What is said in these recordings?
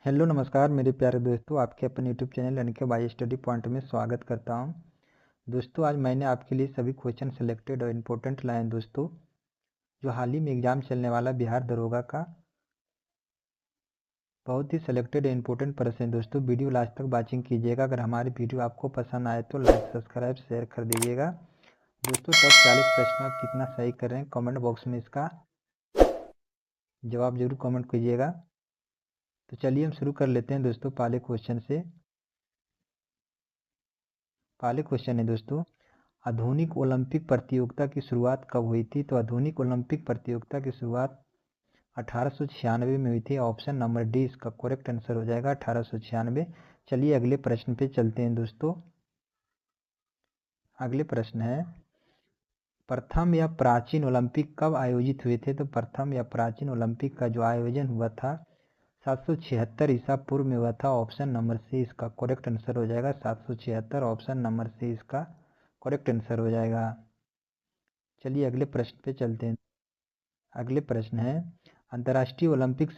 Hello नमस्कार मेरे प्यारे दोस्तों, आपके अपने YouTube channel NK by study point में स्वागत करता हूं। दोस्तों आज मैंने आपके लिए सभी क्वेश्चन सेलेक्टेड और इम्पोर्टेंट लाए हैं दोस्तों, जो हाल ही में एग्जाम चलने वाला बिहार दरोगा का बहुत ही सेलेक्टेड और इम्पोर्टेंट प्रश्न है। दोस्तों वीडियो लास्ट तक वॉचिंग कीजिएगा। अगर हमारी वीडियो आपको पसंद आए तो लाइक सब्सक्राइब शेयर कर दीजिएगा। दोस्तों टॉप 40 प्रश्न आप कितना सही कर रहे हैं कॉमेंट बॉक्स में इसका जवाब जरूर कॉमेंट कीजिएगा। तो चलिए हम शुरू कर लेते हैं दोस्तों पहले क्वेश्चन से। पहले क्वेश्चन है दोस्तों, आधुनिक ओलंपिक प्रतियोगिता की शुरुआत कब हुई थी? तो आधुनिक ओलंपिक प्रतियोगिता की शुरुआत 1896 में हुई थी। ऑप्शन नंबर डी इसका करेक्ट आंसर हो जाएगा, 1896। चलिए अगले प्रश्न पे चलते हैं दोस्तों। अगले प्रश्न है, प्रथम या प्राचीन ओलंपिक कब आयोजित हुए थे? तो प्रथम या प्राचीन ओलंपिक का जो आयोजन हुआ था 776 ईसा पूर्व में हुआ था। ऑप्शन नंबर सी इसका करेक्ट आंसर हो जाएगा, 776। ऑप्शन नंबर सी इसका करेक्ट आंसर हो जाएगा। चलिए अगले प्रश्न पे चलते हैं। अगले प्रश्न है, अंतर्राष्ट्रीय ओलंपिक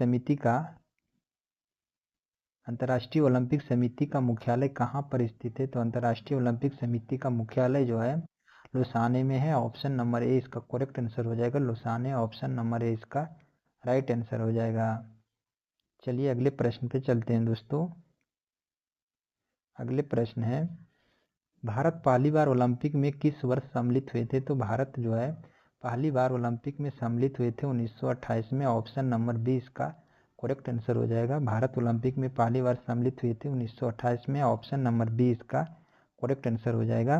समिति का मुख्यालय कहाँ पर स्थित है? तो अंतर्राष्ट्रीय ओलंपिक समिति का मुख्यालय जो है लुसाने में है। ऑप्शन नंबर ए इसका करेक्ट आंसर हो जाएगा, लुसाने। ऑप्शन नंबर ए इसका राइट आंसर हो जाएगा। चलिए अगले प्रश्न पे चलते हैं दोस्तों। अगले प्रश्न है, भारत पहली बार ओलंपिक में किस वर्ष सम्मिलित हुए थे? तो भारत जो है पहली बार ओलंपिक में सम्मिलित हुए थे 1928 में। ऑप्शन नंबर बी इसका करेक्ट आंसर हो जाएगा। भारत ओलंपिक में पहली बार सम्मिलित हुए थे 1928 में। ऑप्शन नंबर बी इसका करेक्ट आंसर हो जाएगा।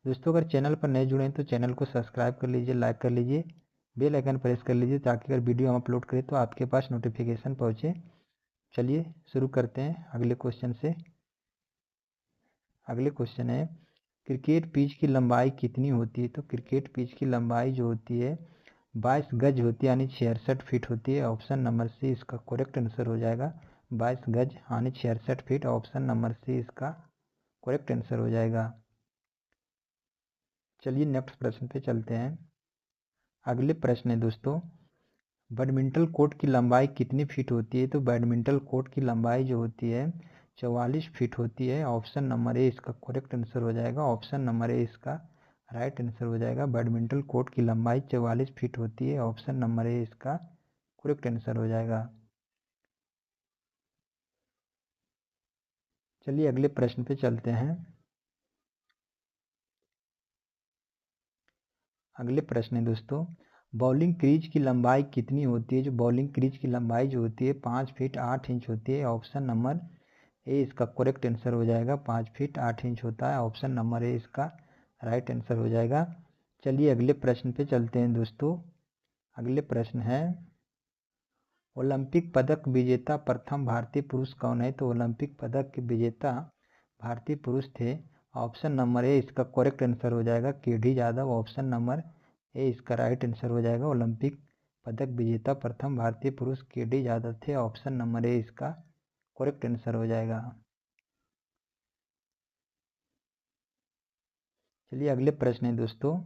दोस्तों अगर चैनल पर नए जुड़े हैं तो चैनल को सब्सक्राइब कर लीजिए, लाइक कर लीजिए, बेल आइकन प्रेस कर लीजिए ताकि अगर वीडियो हम अपलोड करें तो आपके पास नोटिफिकेशन पहुँचे। चलिए शुरू करते हैं अगले क्वेश्चन से। अगले क्वेश्चन है, क्रिकेट पिच की लंबाई कितनी होती है? तो क्रिकेट पिच की लंबाई जो होती है 22 गज होती है, यानी 66 फीट होती है। ऑप्शन नंबर सी इसका करेक्ट आंसर हो जाएगा, 22 गज यानी 66 फीट। ऑप्शन नंबर सी इसका करेक्ट आंसर हो जाएगा। चलिए नेक्स्ट प्रश्न पे चलते हैं। अगले प्रश्न है दोस्तों, बैडमिंटन कोर्ट की लंबाई कितनी फीट होती है? तो बैडमिंटन कोर्ट की लंबाई जो होती है 44 फीट होती है। ऑप्शन नंबर ए इसका करेक्ट आंसर हो जाएगा, ऑप्शन नंबर ए इसका राइट आंसर हो जाएगा। बैडमिंटन कोर्ट की लंबाई 44 फीट होती है। ऑप्शन नंबर ए इसका करेक्ट आंसर हो जाएगा। चलिए अगले प्रश्न पे चलते हैं। अगले प्रश्न है दोस्तों, बॉलिंग क्रीज की लंबाई कितनी होती है? जो बॉलिंग क्रीज की लंबाई जो होती है 5 फीट 8 इंच होती है। ऑप्शन नंबर ए इसका करेक्ट आंसर हो जाएगा, 5 फीट 8 इंच होता है। ऑप्शन नंबर ए इसका राइट आंसर हो जाएगा। चलिए अगले प्रश्न पे चलते हैं दोस्तों। अगले प्रश्न है, ओलंपिक पदक विजेता प्रथम भारतीय पुरुष कौन है? तो ओलंपिक पदक के विजेता भारतीय पुरुष थे। ऑप्शन नंबर ए इसका करेक्ट आंसर हो जाएगा, के D Yadav. Option number A इसका राइट आंसर हो जाएगा। ओलंपिक पदक विजेता प्रथम भारतीय पुरुष के डी यादव थे। ऑप्शन नंबर ए इसका करेक्ट आंसर हो जाएगा। चलिए अगले प्रश्न है दोस्तों,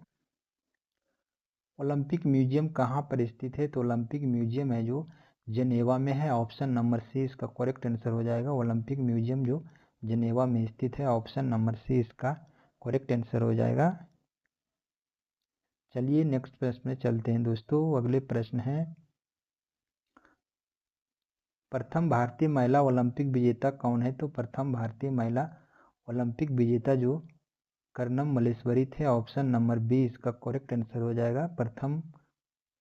ओलंपिक म्यूजियम कहाँ पर स्थित है? तो ओलंपिक म्यूजियम है जो जेनेवा में है। ऑप्शन नंबर सी इसका करेक्ट आंसर हो जाएगा, ओलंपिक म्यूजियम जो जेनेवा में स्थित है। ऑप्शन नंबर सी इसका करेक्ट आंसर हो जाएगा। चलिए नेक्स्ट प्रश्न में चलते हैं दोस्तों। अगले प्रश्न है, प्रथम भारतीय महिला ओलंपिक विजेता कौन है? तो प्रथम भारतीय महिला ओलंपिक विजेता जो कर्नम मल्लेश्वरी थे। ऑप्शन नंबर बी इसका करेक्ट आंसर हो जाएगा। प्रथम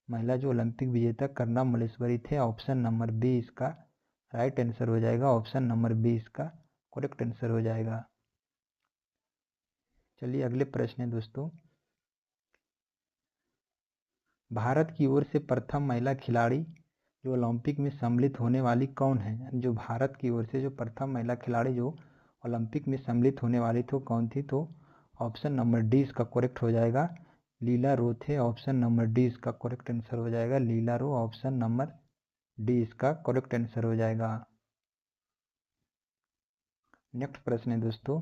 महिला जो ओलंपिक विजेता कर्नम मल्लेश्वरी थे। ऑप्शन नंबर बी इसका राइट आंसर हो जाएगा, ऑप्शन नंबर बी इसका करेक्ट आंसर हो जाएगा। चलिए अगले प्रश्न है दोस्तों, भारत की ओर से प्रथम महिला खिलाड़ी जो ओलंपिक में सम्मिलित होने वाली कौन है? जो भारत की ओर से जो प्रथम महिला खिलाड़ी जो ओलंपिक में सम्मिलित होने वाली थी कौन थी? तो ऑप्शन नंबर डी इसका करेक्ट हो जाएगा, लीला रो थे। ऑप्शन नंबर डी इसका करेक्ट आंसर हो जाएगा, लीला रो। ऑप्शन नंबर डी इसका करेक्ट आंसर हो जाएगा। नेक्स्ट प्रश्न है दोस्तों,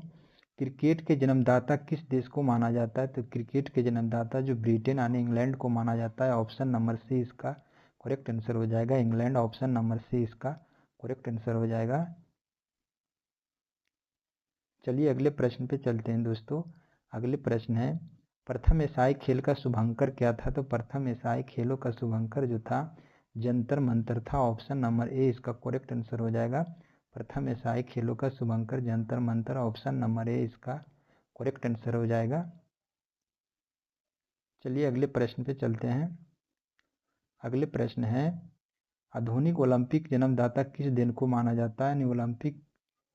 क्रिकेट के जन्मदाता किस देश को माना जाता है? तो क्रिकेट के जन्मदाता जो ब्रिटेन यानी इंग्लैंड को माना जाता है। ऑप्शन नंबर सी इसका करेक्ट आंसर हो जाएगा, इंग्लैंड। ऑप्शन नंबर सी इसका करेक्ट आंसर हो जाएगा। चलिए अगले प्रश्न पे चलते हैं दोस्तों। अगले प्रश्न है, प्रथम एशियाई खेल का शुभंकर क्या था? तो प्रथम एशियाई खेलों का शुभंकर जो था जंतर मंतर था। ऑप्शन नंबर ए इसका करेक्ट आंसर हो जाएगा। प्रथम एशियाई खेलों का शुभंकर Jantar Mantar, option number A इसका करेक्ट आंसर हो जाएगा। चलिए अगले प्रश्न पे चलते हैं। अगले प्रश्न है, आधुनिक ओलंपिक जन्मदाता किस दिन को माना जाता है?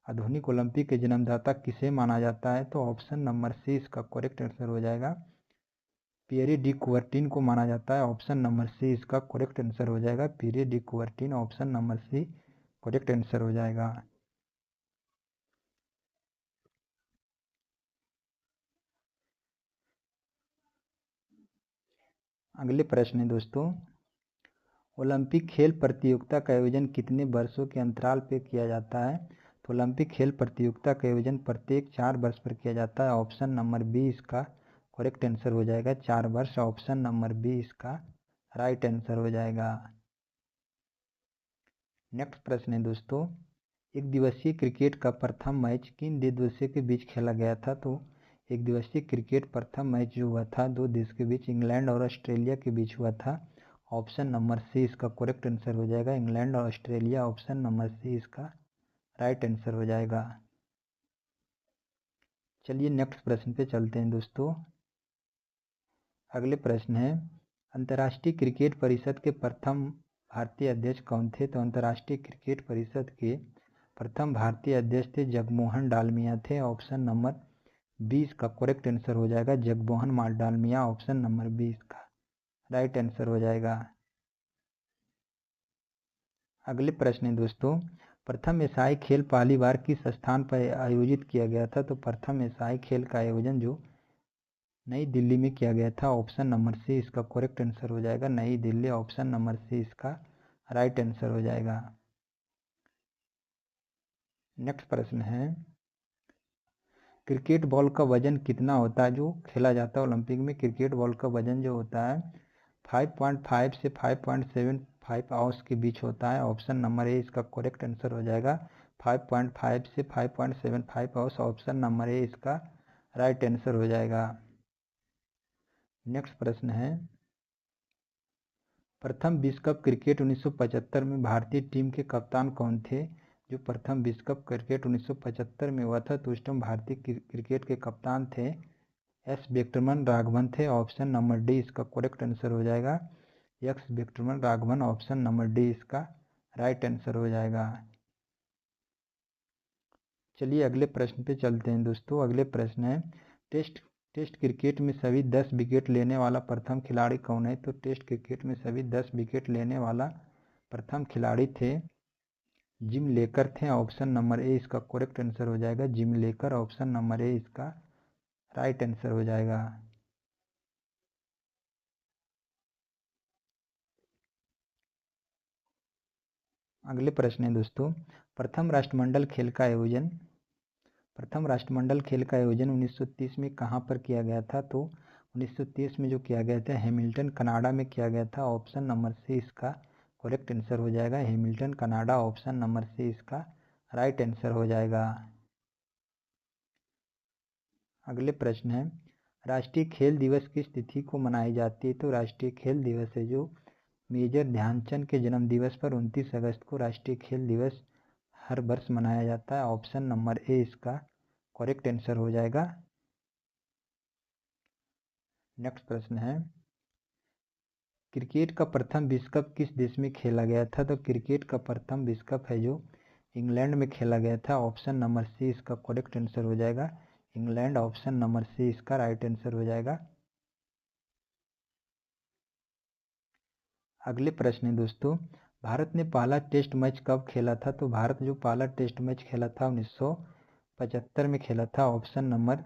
आधुनिक ओलंपिक के जन्मदाता किसे माना जाता है? तो ऑप्शन नंबर सी इसका करेक्ट आंसर हो जाएगा। पियरे डी कुबर्टिन को माना जाता है। ऑप्शन नंबर सी इसका करेक्ट आंसर हो जाएगा। Pierre de Coubertin, option number C correct answer हो जाएगा। अगले प्रश्न है दोस्तों, ओलंपिक खेल प्रतियोगिता का आयोजन कितने वर्षों के अंतराल पर किया जाता है? तो ओलंपिक खेल प्रतियोगिता का आयोजन प्रत्येक 4 वर्ष पर किया जाता है। ऑप्शन नंबर बी इसका करेक्ट आंसर हो जाएगा। 4 वर्ष, ऑप्शन नंबर बी इसका राइट आंसर हो जाएगा। नेक्स्ट प्रश्न है दोस्तों, एक दिवसीय क्रिकेट का प्रथम मैच किन दो देशों के बीच खेला गया था? तो एक दिवसीय क्रिकेट प्रथम मैच जो हुआ था दो देश के बीच, इंग्लैंड और ऑस्ट्रेलिया के बीच हुआ था। ऑप्शन नंबर सी इसका करेक्ट आंसर हो जाएगा। इंग्लैंड और ऑस्ट्रेलिया, ऑप्शन नंबर सी इसका राइट आंसर हो जाएगा। चलिए नेक्स्ट प्रश्न पे चलते हैं दोस्तों। अगले प्रश्न है, अंतर्राष्ट्रीय क्रिकेट परिषद के प्रथम भारतीय अध्यक्ष कौन थे? तो अंतर्राष्ट्रीय क्रिकेट परिषद के प्रथम भारतीय अध्यक्ष थे जगमोहन डालमिया थे। ऑप्शन नंबर 20 का करेक्ट आंसर हो जाएगा। जगमोहन डालमिया, ऑप्शन नंबर 20 का राइट आंसर हो जाएगा। अगले प्रश्न है दोस्तों, प्रथम एशियाई खेल पहली बार किस स्थान पर आयोजित किया गया था? तो प्रथम एशियाई खेल का आयोजन जो नई दिल्ली में किया गया था। ऑप्शन नंबर सी इसका करेक्ट आंसर हो जाएगा। नई दिल्ली, ऑप्शन नंबर सी इसका राइट आंसर हो जाएगा। नेक्स्ट प्रश्न है, क्रिकेट बॉल का वजन कितना होता है जो खेला जाता है ओलंपिक में? क्रिकेट बॉल का वजन जो होता है 5.5 से 5.75 आउंस के बीच होता है। ऑप्शन नंबर ए इसका करेक्ट आंसर हो जाएगा। 5.5 से 5.75 आउंस, ऑप्शन नंबर ए इसका राइट आंसर हो जाएगा। नेक्स्ट प्रश्न है, प्रथम विश्व कप क्रिकेट 1975 में भारतीय टीम के कप्तान कौन थे? जो प्रथम विश्व कप क्रिकेट 1975 में हुआ था तो उस टाइम भारतीय क्रिकेट के कप्तान थे एस विक्रमन राघवन थे। ऑप्शन नंबर डी इसका करेक्ट आंसर हो जाएगा। S Vikraman Raghavan, option number D इसका राइट आंसर हो जाएगा। चलिए अगले प्रश्न पे चलते हैं दोस्तों। अगले प्रश्न है, टेस्ट क्रिकेट में सभी 10 विकेट लेने वाला प्रथम खिलाड़ी कौन है? तो टेस्ट क्रिकेट में सभी 10 विकेट लेने वाला प्रथम खिलाड़ी थे जिम लेकर थे। ऑप्शन नंबर ए इसका करेक्ट आंसर हो जाएगा। जिम लेकर, ऑप्शन नंबर ए इसका राइट आंसर हो जाएगा। अगले प्रश्न है दोस्तों, प्रथम राष्ट्रमंडल खेल का आयोजन 1930 में कहाँ पर किया गया था? तो 1930 में जो किया गया था हैमिल्टन कनाडा में किया गया था। ऑप्शन नंबर सी इसका करेक्ट आंसर हो जाएगा। Hamilton Canada, option number C इसका राइट आंसर हो जाएगा। अगले प्रश्न है, राष्ट्रीय खेल दिवस किस तिथि को मनाई जाती है? तो राष्ट्रीय खेल दिवस है जो मेजर ध्यानचंद के जन्म दिवस पर 29 अगस्त को राष्ट्रीय खेल दिवस हर वर्ष मनाया जाता है। ऑप्शन नंबर ए इसका करेक्ट आंसर हो जाएगा। नेक्स्ट प्रश्न है, क्रिकेट का प्रथम विश्व कप किस देश में खेला गया था? तो क्रिकेट का प्रथम विश्व कप है जो इंग्लैंड में खेला गया था। ऑप्शन नंबर सी इसका करेक्ट आंसर हो जाएगा। इंग्लैंड, ऑप्शन नंबर सी इसका राइट आंसर हो जाएगा। अगले प्रश्न है दोस्तों, भारत ने पहला टेस्ट मैच कब खेला था? तो भारत जो पहला टेस्ट मैच खेला था 1975 में खेला था। Option number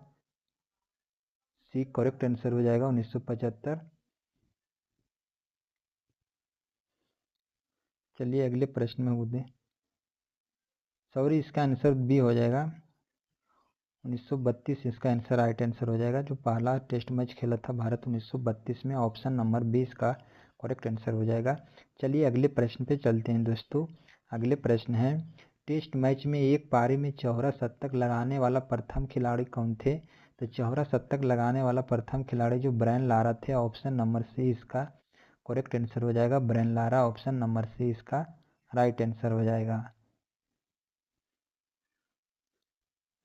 C correct answer हो जाएगा 1975। चलिए अगले प्रश्न में बोलते, सॉरी इसका आंसर बी हो जाएगा। 1932 इसका आंसर राइट आंसर हो जाएगा। जो पहला टेस्ट मैच खेला था भारत 1932 में, ऑप्शन नंबर 20 का करेक्ट आंसर हो जाएगा। चलिए अगले प्रश्न पे चलते हैं दोस्तों। अगले प्रश्न है, टेस्ट मैच में एक पारी में चौहरा शतक लगाने वाला प्रथम खिलाड़ी कौन थे? तो चौहरा शतक लगाने वाला प्रथम खिलाड़ी जो ब्रायन लारा थे, ऑप्शन नंबर सी इसका करेक्ट आंसर हो जाएगा। Brian Lara, option number C इसका राइट आंसर हो जाएगा।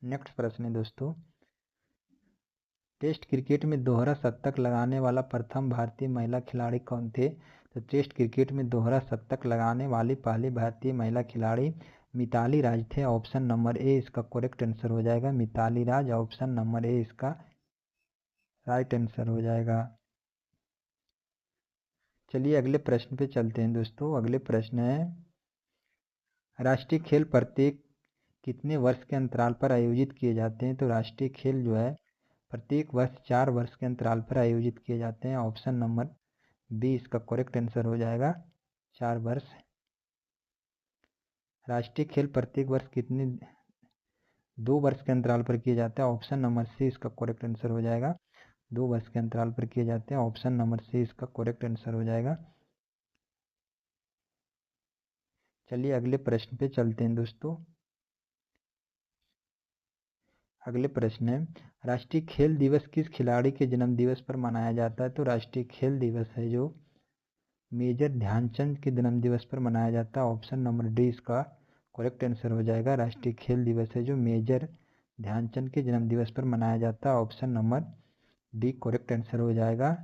नेक्स्ट प्रश्न है दोस्तों, टेस्ट क्रिकेट में दोहरा शतक लगाने वाला प्रथम भारतीय महिला खिलाड़ी कौन थे? तो टेस्ट क्रिकेट में दोहरा शतक लगाने वाली पहली भारतीय महिला खिलाड़ी मिताली राज थे, ऑप्शन नंबर ए इसका करेक्ट आंसर हो जाएगा। मिताली राज, ऑप्शन नंबर ए इसका राइट आंसर हो जाएगा। चलिए अगले प्रश्न पे चलते हैं दोस्तों। अगले प्रश्न है, राष्ट्रीय खेल प्रत्येक कितने वर्ष के अंतराल पर आयोजित किए जाते हैं? तो राष्ट्रीय खेल जो है प्रत्येक वर्ष 4 वर्ष के अंतराल पर आयोजित किए जाते हैं, ऑप्शन नंबर बी इसका करेक्ट आंसर हो जाएगा, 4 वर्ष। राष्ट्रीय खेल प्रत्येक वर्ष कितने 2 वर्ष के अंतराल पर किए जाते हैं, ऑप्शन नंबर सी इसका करेक्ट आंसर हो जाएगा। 2 वर्ष के अंतराल पर किए जाते हैं, ऑप्शन नंबर सी इसका करेक्ट आंसर हो जाएगा। चलिए अगले प्रश्न पे चलते हैं दोस्तों। अगले प्रश्न है, राष्ट्रीय खेल दिवस किस खिलाड़ी के जन्म दिवस पर मनाया जाता है? तो राष्ट्रीय खेल दिवस है जो मेजर ध्यानचंद के जन्म दिवस पर मनाया जाता है, ऑप्शन नंबर डी इसका करेक्ट आंसर हो जाएगा। राष्ट्रीय खेल दिवस है जो मेजर ध्यानचंद के जन्म दिवस पर मनाया जाता है, option number D correct answer हो जाएगा।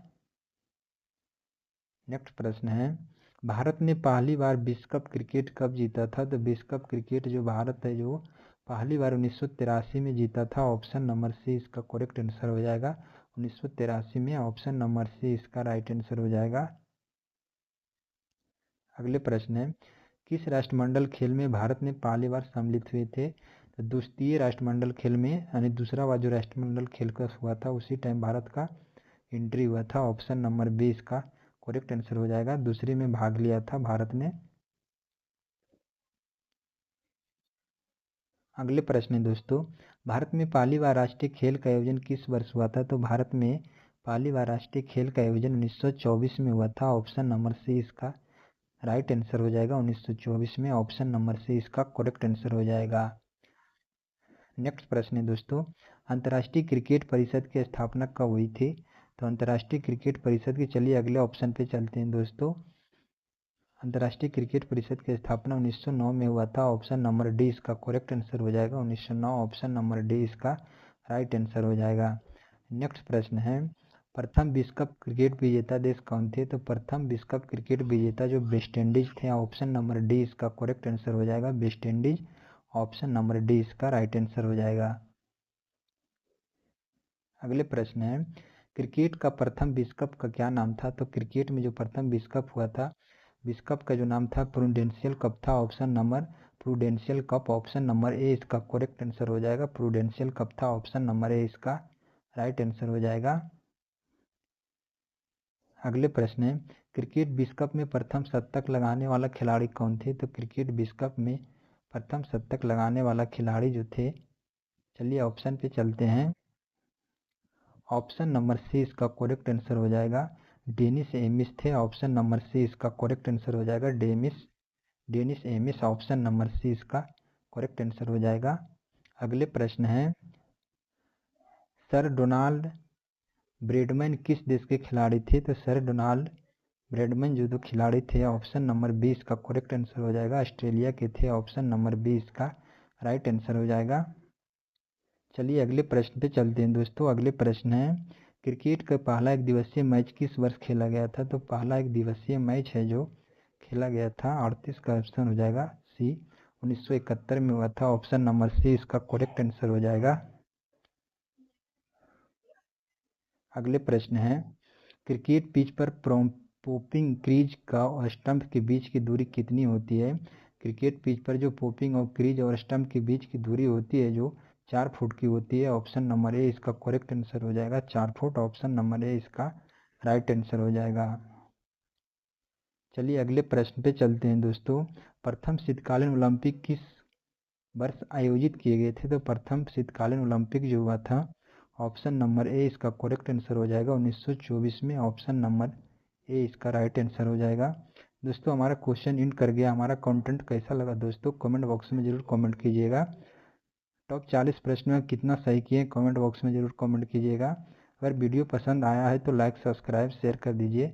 नेक्स्ट प्रश्न है, भारत ने पहली बार विश्व कप क्रिकेट कब जीता था? तो विश्व कप क्रिकेट जो भारत है जो पहली बार 1983 में जीता था, ऑप्शन नंबर सी इसका करेक्ट आंसर हो जाएगा। 1983 में, ऑप्शन नंबर सी इसका राइट आंसर हो जाएगा। अगले प्रश्न है, किस राष्ट्रमंडल खेल में भारत ने पहली बार सम्मिलित हुए थे? तो द्वितीय राष्ट्रमंडल खेल में, यानी दूसरा बार जो राष्ट्रमंडल खेल का हुआ था उसी टाइम भारत का एंट्री हुआ था, ऑप्शन नंबर बी इसका करेक्ट आंसर हो जाएगा। दूसरे में भाग लिया था भारत ने। अगले प्रश्न है दोस्तों, भारत में पहली बार राष्ट्रीय खेल का आयोजन किस वर्ष हुआ था? तो भारत में पहली बार राष्ट्रीय खेल का आयोजन 1924 में हुआ था, ऑप्शन नंबर सी इसका राइट आंसर हो जाएगा। 1924 में, ऑप्शन नंबर सी इसका करेक्ट आंसर हो जाएगा। नेक्स्ट प्रश्न है दोस्तों, अंतर्राष्ट्रीय क्रिकेट परिषद की स्थापना कब हुई थी? तो अंतर्राष्ट्रीय क्रिकेट परिषद की, चलिए अगले ऑप्शन पे चलते हैं दोस्तों। अंतर्राष्ट्रीय क्रिकेट परिषद की स्थापना 1909 में हुआ था, ऑप्शन नंबर डी इसका करेक्ट आंसर हो जाएगा। 1909, ऑप्शन नंबर डी इसका राइट आंसर हो जाएगा। नेक्स्ट प्रश्न है, प्रथम विश्व कप क्रिकेट विजेता देश कौन थे? तो प्रथम विश्व कप क्रिकेट विजेता जो वेस्ट इंडीज थे, ऑप्शन नंबर डी इसका करेक्ट आंसर हो जाएगा। West Indies, option number D इसका राइट आंसर हो जाएगा। अगले प्रश्न है, क्रिकेट का प्रथम विश्व कप का क्या नाम था? तो क्रिकेट में जो प्रथम विश्व कप हुआ था, विश्व कप का जो नाम था प्रूडेंशियल कप था, option number prudential cup, option number A इसका करेक्ट आंसर हो जाएगा। प्रूडेंशियल कप था, ऑप्शन नंबर ए इसका राइट आंसर हो जाएगा। अगले प्रश्न है, क्रिकेट विश्व कप में प्रथम शतक लगाने वाला खिलाड़ी कौन थे? तो क्रिकेट विश्व कप में प्रथम शतक लगाने वाला खिलाड़ी जो थे, चलिए ऑप्शन पे चलते हैं। ऑप्शन नंबर सी इसका करेक्ट आंसर हो जाएगा। डेनिस एमिस थे, ऑप्शन नंबर सी इसका करेक्ट आंसर हो जाएगा। Dennis Amiss, option number C इसका करेक्ट आंसर हो जाएगा। अगले प्रश्न है, सर डोनाल्ड ब्रैडमैन किस देश के खिलाड़ी थे? तो सर डोनाल्ड ब्रैडमैन जो दो खिलाड़ी थे, ऑप्शन नंबर बी इसका करेक्ट आंसर हो जाएगा। ऑस्ट्रेलिया के थे, ऑप्शन नंबर बी इसका राइट आंसर हो जाएगा। चलिए अगले प्रश्न पे चलते हैं दोस्तों। अगले प्रश्न है, क्रिकेट का पहला एक दिवसीय मैच किस वर्ष खेला गया था? तो पहला एक दिवसीय मैच है जो खेला गया था, 38 का ऑप्शन हो जाएगा सी, 1971 में हुआ था, ऑप्शन नंबर सी इसका करेक्ट आंसर हो जाएगा। अगले प्रश्न है, क्रिकेट पिच पर पोपिंग क्रीज का और स्टंप के बीच की दूरी कितनी होती है? क्रिकेट पिच पर जो पोपिंग और क्रीज और स्टंप के बीच की दूरी होती है जो 4 फुट की होती है, ऑप्शन नंबर ए इसका करेक्ट आंसर हो जाएगा। 4 फुट, ऑप्शन नंबर ए इसका राइट आंसर हो जाएगा। चलिए अगले प्रश्न पे चलते हैं दोस्तों। प्रथम शीतकालीन ओलंपिक किस वर्ष आयोजित किए गए थे? तो प्रथम शीतकालीन ओलंपिक जो हुआ था, ऑप्शन नंबर ए इसका करेक्ट आंसर हो जाएगा 1924 में, ऑप्शन नंबर ए इसका राइट आंसर हो जाएगा। दोस्तों हमारा क्वेश्चन इंड कर गया। हमारा कंटेंट कैसा लगा दोस्तों कमेंट बॉक्स में ज़रूर कमेंट कीजिएगा। टॉप 40 प्रश्न में कितना सही किए कमेंट बॉक्स में ज़रूर कमेंट कीजिएगा। अगर वीडियो पसंद आया है तो लाइक सब्सक्राइब शेयर कर दीजिए।